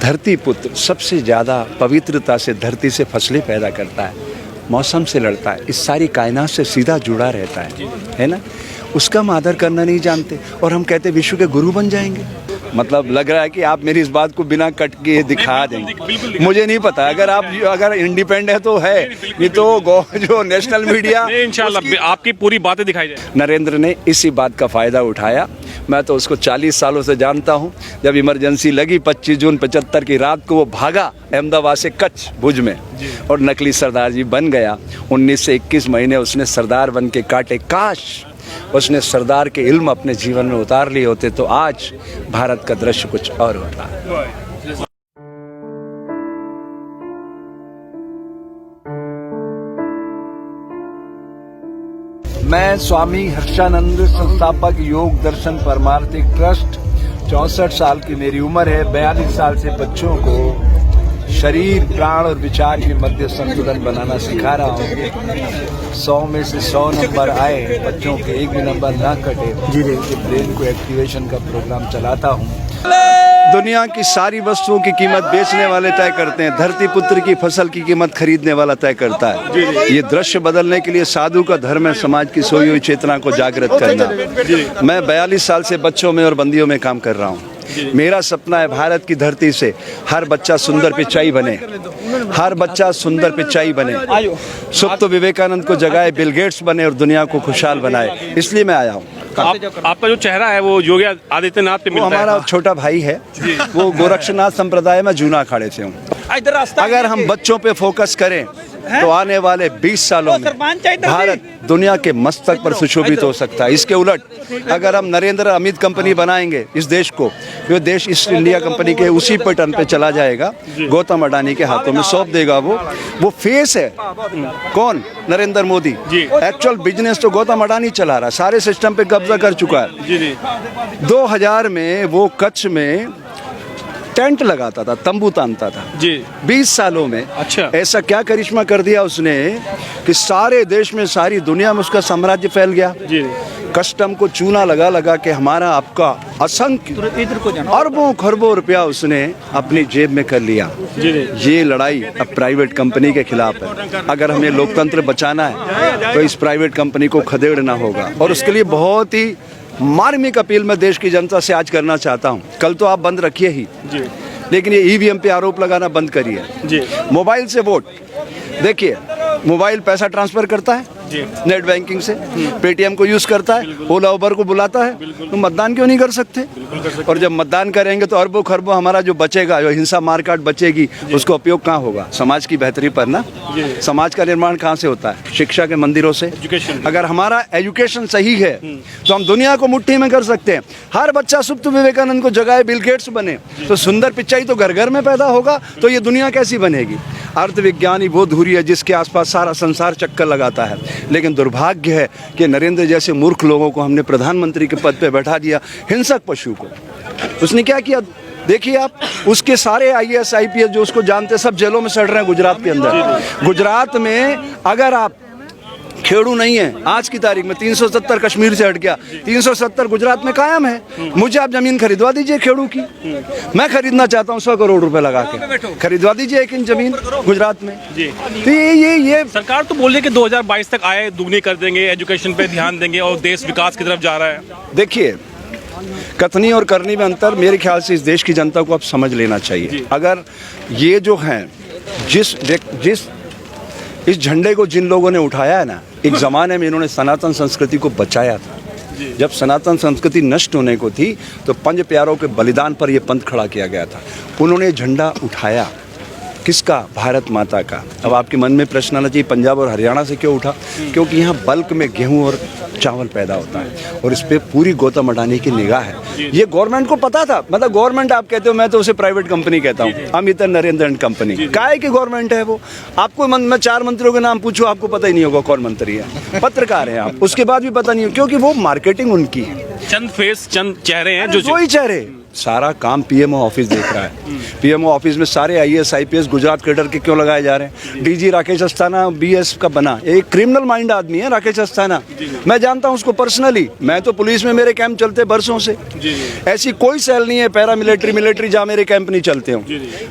धरती पुत्र सबसे ज़्यादा पवित्रता से धरती से फसलें पैदा करता है, मौसम से लड़ता है, इस सारी कायनात से सीधा जुड़ा रहता है ना। उसका हम आदर करना नहीं जानते और हम कहते विश्व के गुरु बन जाएंगे। मतलब लग रहा है कि आप मेरी इस बात को बिना कट के दिखा देंगे, मुझे नहीं पता। अगर इंडिपेंडेंट है तो है, नहीं तो जो नेशनल मीडिया इंशाल्लाह आपकी पूरी बातें दिखाई जाए। नरेंद्र ने इसी बात का फ़ायदा उठाया। मैं तो उसको 40 सालों से जानता हूं। जब इमरजेंसी लगी 25 जून 75 की रात को वो भागा अहमदाबाद से कच्छ भुज में और नकली सरदार जी बन गया। 19 से 21 महीने उसने सरदार बन के काटे। काश उसने सरदार के इल्म अपने जीवन में उतार लिए होते तो आज भारत का दृश्य कुछ और होता। मैं स्वामी हर्षानंद, संस्थापक योग दर्शन परमार्थिक ट्रस्ट, 64 साल की मेरी उम्र है। 42 साल से बच्चों को शरीर, प्राण और विचार के मध्य संतुलन बनाना सिखा रहा हूँ। 100 में से 100 नंबर आए, बच्चों के एक भी नंबर ना कटे, ब्रेन को एक्टिवेशन का प्रोग्राम चलाता हूँ। दुनिया की सारी वस्तुओं की कीमत बेचने वाले तय करते हैं, धरती पुत्र की फसल की कीमत खरीदने वाला तय करता है। ये दृश्य बदलने के लिए साधु का धर्म है समाज की सोई हुई चेतना को जागृत करना। मैं 42 साल से बच्चों में और बंदियों में काम कर रहा हूँ। मेरा सपना है भारत की धरती से हर बच्चा सुंदर पिचाई बने, हर बच्चा सुंदर पिचाई बने, सुप्त विवेकानंद को जगाए, बिल गेट्स बने और दुनिया को खुशहाल बनाए। इसलिए मैं आया हूँ। आपका जो चेहरा है वो योगी आदित्यनाथ पे मिलता है। हमारा छोटा भाई है, वो गोरक्षनाथ संप्रदाय में जूना अखाड़े से हूँ। अगर हम बच्चों पे फोकस करें तो आने वाले 20 सालों में भारत दुनिया के मस्तक पर सुशोभित हो सकता है। इसके उलट अगर हम नरेंद्र अमित कंपनी बनाएंगे इस देश को, ये देश ईस्ट इंडिया कंपनी के उसी पैटर्न पे चला जाएगा, गौतम अडानी के हाथों में सौंप देगा। वो फेस है कौन? नरेंद्र मोदी। एक्चुअल बिजनेस तो गौतम अडानी चला रहा है, सारे सिस्टम पे कब्जा कर चुका है। 2000 में वो कच्छ में टेंट लगाता था, तंबू तानता था जी। 20 सालों में अच्छा ऐसा क्या करिश्मा कर दिया उसने कि सारे देश में, सारी दुनिया में उसका साम्राज्य फैल गया जी। कस्टम को चूना लगा लगा के हमारा आपका असंख्य अरबों खरबों रुपया उसने अपनी जेब में कर लिया जी। ये लड़ाई अब प्राइवेट कंपनी के खिलाफ है। अगर हमें लोकतंत्र बचाना है तो इस प्राइवेट कंपनी को खदेड़ना होगा और उसके लिए बहुत ही मार्मिक अपील मैं देश की जनता से आज करना चाहता हूं। कल तो आप बंद रखिए ही जी, लेकिन ये ईवीएम पे आरोप लगाना बंद करिए जी। मोबाइल से वोट, देखिए मोबाइल पैसा ट्रांसफर करता है जी। नेट बैंकिंग से, पेटीएम को यूज करता है, ओला उबर को बुलाता है, तो मतदान क्यों नहीं कर सकते? और जब मतदान करेंगे तो अरबों खरबों हमारा जो बचेगा, जो हिंसा मारकाट बचेगी, उसका उपयोग कहाँ होगा? समाज की बेहतरी पर ना। समाज का निर्माण कहाँ से होता है? शिक्षा के मंदिरों से। अगर हमारा एजुकेशन सही है तो हम दुनिया को मुट्ठी में कर सकते हैं। हर बच्चा सुप्त विवेकानंद को जगाए, बिल गेट्स बने, तो सुंदर पिचाई तो घर घर में पैदा होगा, तो ये दुनिया कैसी बनेगी? अर्थविज्ञानी वो धुरी है जिसके आसपास सारा संसार चक्कर लगाता है, लेकिन दुर्भाग्य है कि नरेंद्र जैसे मूर्ख लोगों को हमने प्रधानमंत्री के पद पे बैठा दिया। हिंसक पशु को उसने क्या किया? देखिए आप, उसके सारे IAS IPS जो उसको जानते सब जेलों में सड़ रहे हैं गुजरात के अंदर। गुजरात में अगर आप खेड़ू नहीं है, आज की तारीख में 370 कश्मीर से हट गया, 370 गुजरात में कायम है। मुझे आप जमीन खरीदवा दीजिए खेड़ू की, मैं खरीदना चाहता हूँ 100 करोड़ रुपए लगा के, खरीदवा दीजिए 1 इंच जमीन गुजरात में जी। तो ये सरकार तो बोल रही है कि 2022 तक आय दुगनी कर देंगे, एजुकेशन पे ध्यान देंगे और देश विकास की तरफ जा रहा है। देखिए, कथनी और करनी में अंतर मेरे ख्याल से इस देश की जनता को अब समझ लेना चाहिए। अगर ये जो है जिस इस झंडे को जिन लोगों ने उठाया है ना, एक ज़माने में इन्होंने सनातन संस्कृति को बचाया था। जब सनातन संस्कृति नष्ट होने को थी तो 5 प्यारों के बलिदान पर यह पंथ खड़ा किया गया था। उन्होंने झंडा उठाया, किसका? भारत माता का। अब आपके मन में प्रश्न आना चाहिए पंजाब और हरियाणा से क्यों उठा? क्योंकि यहाँ बल्क में गेहूं और चावल पैदा होता है और इस पे पूरी गौतम अडानी की निगाह है। ये गवर्नमेंट को पता था। मतलब गवर्नमेंट आप कहते हो, मैं तो उसे प्राइवेट कंपनी कहता हूँ। अमित नरेंद्र एंड कंपनी काय की गवर्नमेंट है वो? आपको मैं 4 मंत्रियों के नाम पूछूं, आपको पता ही नहीं होगा कौन मंत्री है। पत्रकार हैं आप, उसके बाद भी पता नहीं हो, क्योंकि वो मार्केटिंग उनकी है। चंद फेस, चंद चेहरे हैं जो वही चेहरे सारा काम पीएमओ ऑफिस देख रहा है। पीएमओ ऑफिस में सारे आईएएस आईपीएस गुजरात कैडर के क्यों लगाए जा रहे हैं? डीजी राकेश अस्थाना बीएस का बना, एक क्रिमिनल माइंड आदमी है राकेश अस्थाना। मैं जानता हूं उसको पर्सनली, मैं तो पुलिस में मेरे कैंप चलते बरसों से। ऐसी कोई सेल नहीं है पैरा मिलिट्री जहाँ मेरे कैंप नहीं चलते हों।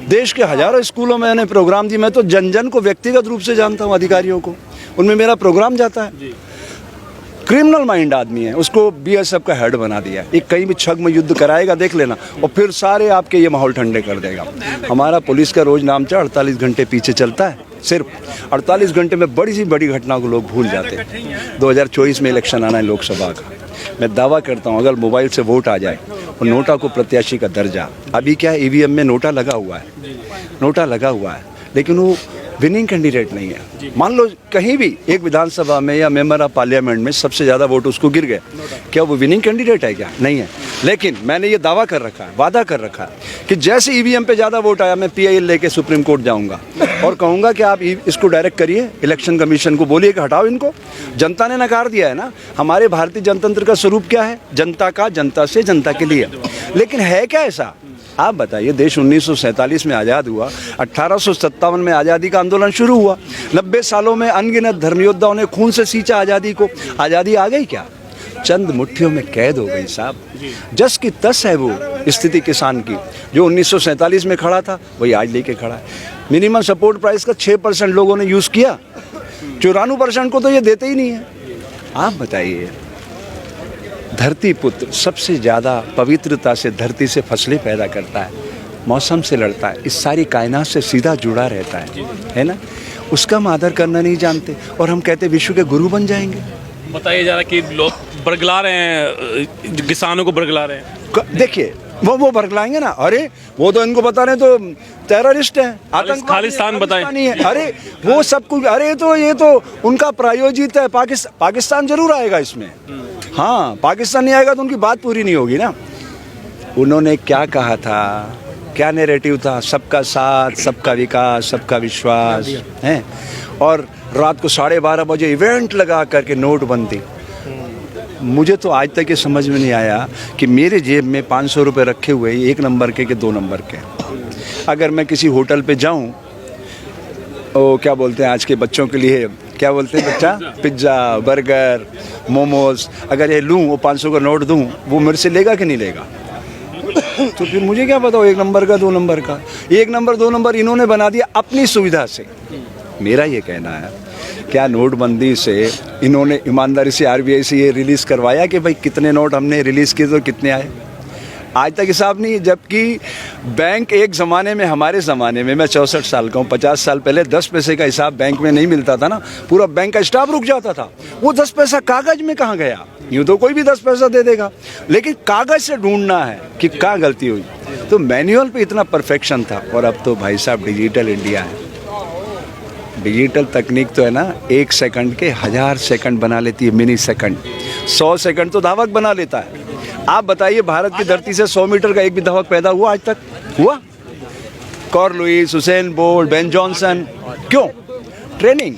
देश के हजारों स्कूलों में मैंने प्रोग्राम दिए, मैं तो जन जन को व्यक्तिगत रूप से जानता हूँ, अधिकारियों को, उनमें मेरा प्रोग्राम जाता है। क्रिमिनल माइंड आदमी है, उसको बीएसएफ का हेड बना दिया। एक कहीं भी छग में युद्ध कराएगा देख लेना, और फिर सारे आपके ये माहौल ठंडे कर देगा। हमारा पुलिस का रोज नामचा 48 घंटे पीछे चलता है, सिर्फ 48 घंटे में बड़ी सी बड़ी घटनाओं को लोग भूल जाते हैं। 2024 में इलेक्शन आना है लोकसभा का, मैं दावा करता हूँ अगर मोबाइल से वोट आ जाए और नोटा को प्रत्याशी का दर्जा, अभी क्या है ईवीएम में नोटा लगा हुआ है, लेकिन वो विनिंग कैंडिडेट नहीं है। मान लो कहीं भी एक विधानसभा में या मेंबर ऑफ पार्लियामेंट में सबसे ज़्यादा वोट उसको गिर गए, क्या वो विनिंग कैंडिडेट है? क्या नहीं है। लेकिन मैंने ये दावा कर रखा है, वादा कर रखा है कि जैसे ईवीएम पे ज़्यादा वोट आया, मैं पीआईएल लेके सुप्रीम कोर्ट जाऊंगा और कहूँगा कि आप इसको डायरेक्ट करिए, इलेक्शन कमीशन को बोलिए कि हटाओ इनको। जनता ने नकार दिया है ना। हमारे भारतीय जनतंत्र का स्वरूप क्या है? जनता का, जनता से, जनता के लिए। लेकिन है क्या ऐसा? आप बताइए, देश 1947 में आज़ाद हुआ, 1857 में आज़ादी का आंदोलन शुरू हुआ, 90 सालों में अनगिनत धर्मयोद्धाओं ने खून से सींचा आज़ादी को। आज़ादी आ गई क्या? चंद मुट्ठियों में कैद हो गई साहब। जस की तस है वो स्थिति किसान की, जो 1947 में खड़ा था वही आज लेके खड़ा है। मिनिमम सपोर्ट प्राइस का 6% लोगों ने यूज़ किया, 94% को तो ये देते ही नहीं है। आप बताइए, धरती पुत्र सबसे ज़्यादा पवित्रता से धरती से फसलें पैदा करता है, मौसम से लड़ता है, इस सारी कायनात से सीधा जुड़ा रहता है ना। उसका हम आदर करना नहीं जानते और हम कहते विश्व के गुरु बन जाएंगे। बताइए जरा कि लोग बरगला रहे हैं, किसानों को बरगला रहे हैं। देखिए वो बरगलाएंगे ना, अरे वो तो इनको बता रहे तो टेररिस्ट है, आतंकवादी, खालिस्तान बताएं। अरे वो सब कुछ, अरे तो ये तो उनका प्रायोजित है। पाकिस्तान जरूर आएगा इसमें, हाँ पाकिस्तान नहीं आएगा तो उनकी बात पूरी नहीं होगी ना। उन्होंने क्या कहा था, क्या नैरेटिव था? सबका साथ, सबका विकास, सबका विश्वास है। और रात को 12:30 बजे इवेंट लगा करके नोटबंदी। मुझे तो आज तक ये समझ में नहीं आया कि मेरे जेब में 500 रुपये रखे हुए 1 नंबर के 2 नंबर के, अगर मैं किसी होटल पे जाऊं, वो क्या बोलते हैं आज के बच्चों के लिए, क्या बोलते हैं बच्चा, पिज्ज़ा, बर्गर, मोमोज, अगर ये लूँ, वो 500 का नोट दूँ, वो मेरे से लेगा कि नहीं लेगा? तो फिर मुझे क्या पता 1 नंबर का 2 नंबर का, 1 नंबर 2 नंबर इन्होंने बना दिया अपनी सुविधा से। मेरा ये कहना है, क्या नोटबंदी से इन्होंने ईमानदारी से आरबीआई से ये रिलीज़ करवाया कि भाई कितने नोट हमने रिलीज़ किए तो कितने आए? आज तक हिसाब नहीं। जबकि बैंक एक ज़माने में, हमारे ज़माने में, मैं 64 साल का हूँ, 50 साल पहले 10 पैसे का हिसाब बैंक में नहीं मिलता था ना, पूरा बैंक का स्टाफ रुक जाता था। वो 10 पैसा कागज़ में कहाँ गया? यूँ तो कोई भी 10 पैसा दे देगा, लेकिन कागज़ से ढूंढना है कि क्या गलती हुई। तो मैनुअल पे इतना परफेक्शन था, और अब तो भाई साहब डिजिटल इंडिया है। डिजिटल तकनीक तो है ना, 1 सेकंड के 1000 सेकंड बना लेती है, मिनी सेकंड। 100 सेकंड तो धावक बना लेता है। आप बताइए, भारत की धरती से 100 मीटर का एक भी धावक पैदा हुआ आज तक? हुआ? Carl Lewis, Usain Bolt, Ben Johnson, क्यों? ट्रेनिंग।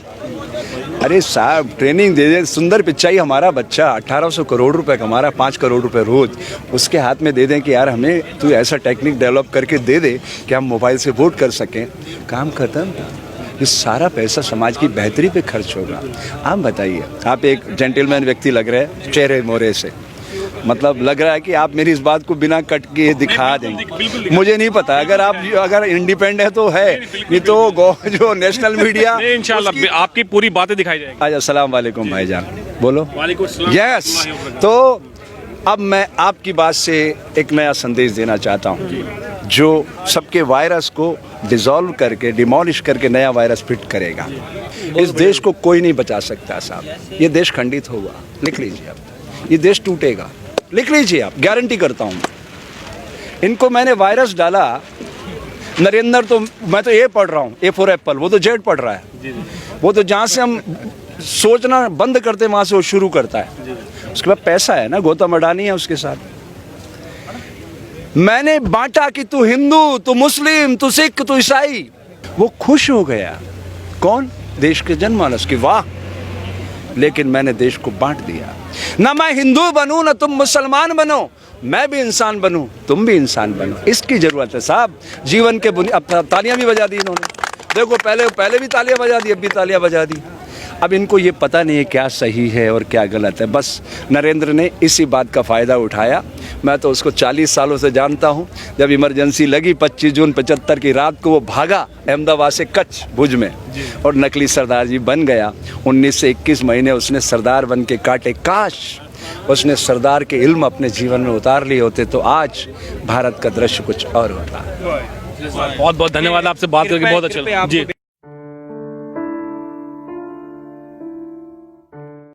अरे साहब ट्रेनिंग दे दे, सुंदर पिचाई हमारा बच्चा 1800 करोड़ रुपए कमा रहा है, 5 करोड़ रुपए रोज, उसके हाथ में दे दें कि यार हमें तू ऐसा टेक्निक डेवलप करके दे दे कि हम मोबाइल से वोट कर सकें, काम खत्म। ये सारा पैसा समाज की बेहतरी पे खर्च होगा। आप बताइए, आप एक जेंटलमैन व्यक्ति लग रहे हैं चेहरे मोहरे से, मतलब लग रहा है कि आप मेरी इस बात को बिना कट के दिखा देंगे। मुझे नहीं पता, अगर इंडिपेंडेंट है तो है, नहीं तो जो नेशनल मीडिया, इंशाल्लाह आपकी पूरी बातें दिखाई जाएंगी। आज अस्सलाम वालेकुम भाईजान, बोलो। वालेकुम सलाम। यस, तो अब मैं आपकी बात से एक नया संदेश देना चाहता हूँ, जो सबके वायरस को डिसॉल्व करके, डिमोलिश करके नया वायरस फिट करेगा। इस देश को कोई नहीं बचा सकता साहब। ये देश खंडित होगा, लिख लीजिए आप, ये देश टूटेगा, लिख लीजिए आप, गारंटी करता हूँ। इनको मैंने वायरस डाला, नरेंद्र तो मैं तो ए पढ़ रहा हूँ, ए फॉर एप्पल, वो तो जेड पढ़ रहा है। वो तो जहाँ से हम सोचना बंद करते वहाँ से वो शुरू करता है। उसके बाद पैसा है ना, गौतम अडानी है उसके साथ। मैंने बांटा कि तू हिंदू, तू मुस्लिम, तू सिख, तू ईसाई, वो खुश हो गया। कौन? देश के जनमानस की, वाह। लेकिन मैंने देश को बांट दिया। ना मैं हिंदू बनूं ना तुम मुसलमान बनो, मैं भी इंसान बनूं, तुम भी इंसान बनो, इसकी ज़रूरत है साहब। जीवन के अब तालियां भी बजा दी इन्होंने, देखो पहले भी तालियां बजा दी, अब भी तालियां बजा दी। अब इनको ये पता नहीं है क्या सही है और क्या गलत है। बस नरेंद्र ने इसी बात का फ़ायदा उठाया। मैं तो उसको 40 सालों से जानता हूँ। जब इमरजेंसी लगी 25 जून 75 की रात को वो भागा अहमदाबाद से कच्छ भुज में और नकली सरदार जी बन गया। 19 से 21 महीने उसने सरदार बन के काटे। काश उसने सरदार के इल्म अपने जीवन में उतार लिए होते तो आज भारत का दृश्य कुछ और होता। बहुत बहुत धन्यवाद, आपसे बात करके बहुत अच्छा लगा जी।